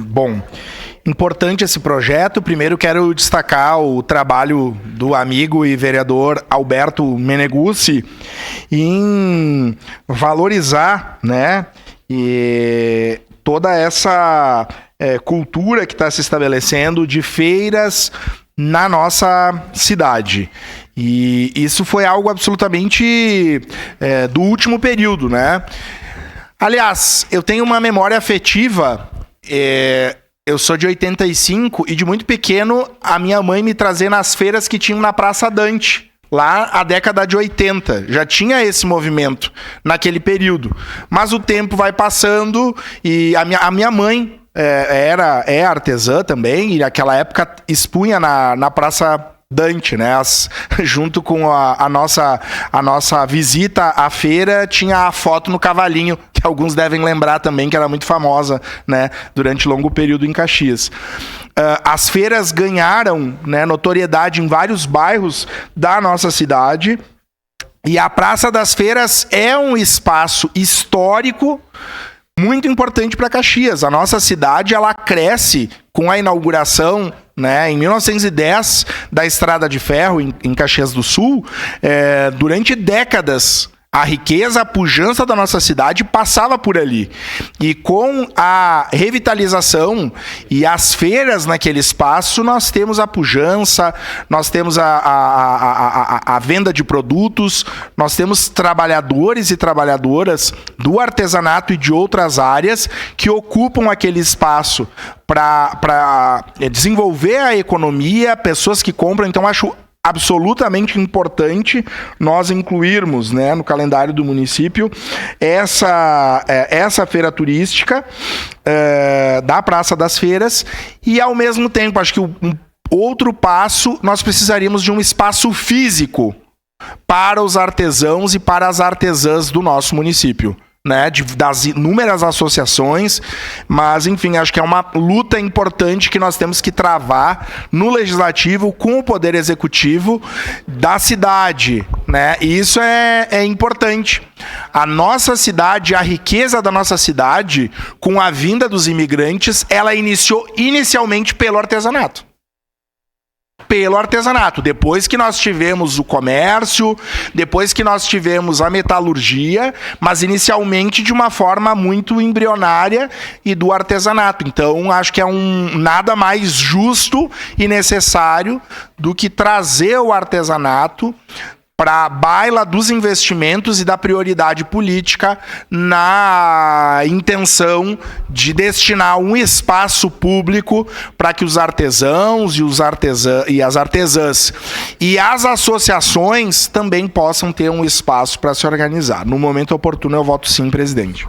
Bom, importante esse projeto. Primeiro quero destacar o trabalho do amigo e vereador Alberto Meneguzzi em valorizar, né, e toda essa cultura que está se estabelecendo de feiras na nossa cidade. E isso foi algo absolutamente do último período, né? Aliás, eu tenho uma memória afetiva. Eu sou de 85 e de muito pequeno a minha mãe me trazia nas feiras que tinham na Praça Dante. Lá, a década de 80, já tinha esse movimento naquele período. Mas o tempo vai passando e a minha mãe é artesã também, e naquela época expunha na Praça Dante, né? Junto com a nossa visita à feira, tinha a foto no cavalinho, que alguns devem lembrar também, que era muito famosa, né, durante longo período em Caxias. As feiras ganharam, né, notoriedade em vários bairros da nossa cidade, e a Praça das Feiras é um espaço histórico muito importante para Caxias. A nossa cidade, ela cresce com a inauguração, né, em 1910, da Estrada de Ferro em Caxias do Sul. Durante décadas, a riqueza, a pujança da nossa cidade passava por ali. E com a revitalização e as feiras naquele espaço, nós temos a pujança, nós temos a venda de produtos, nós temos trabalhadores e trabalhadoras do artesanato e de outras áreas que ocupam aquele espaço para desenvolver a economia, pessoas que compram. Então, acho absolutamente importante nós incluirmos, né, no calendário do município essa feira turística da Praça das Feiras. E, ao mesmo tempo, acho que um outro passo, nós precisaríamos de um espaço físico para os artesãos e para as artesãs do nosso município, né, das inúmeras associações. Mas, enfim, acho que é uma luta importante que nós temos que travar no Legislativo com o Poder Executivo da cidade, né? E isso é importante. A nossa cidade, a riqueza da nossa cidade, com a vinda dos imigrantes, ela iniciou inicialmente pelo artesanato. Depois que nós tivemos o comércio, depois que nós tivemos a metalurgia, mas inicialmente de uma forma muito embrionária e do artesanato. Então, acho que é nada mais justo e necessário do que trazer o artesanato para a baila dos investimentos e da prioridade política na intenção de destinar um espaço público para que os artesãos e as artesãs e as associações também possam ter um espaço para se organizar. No momento oportuno, eu voto sim, presidente.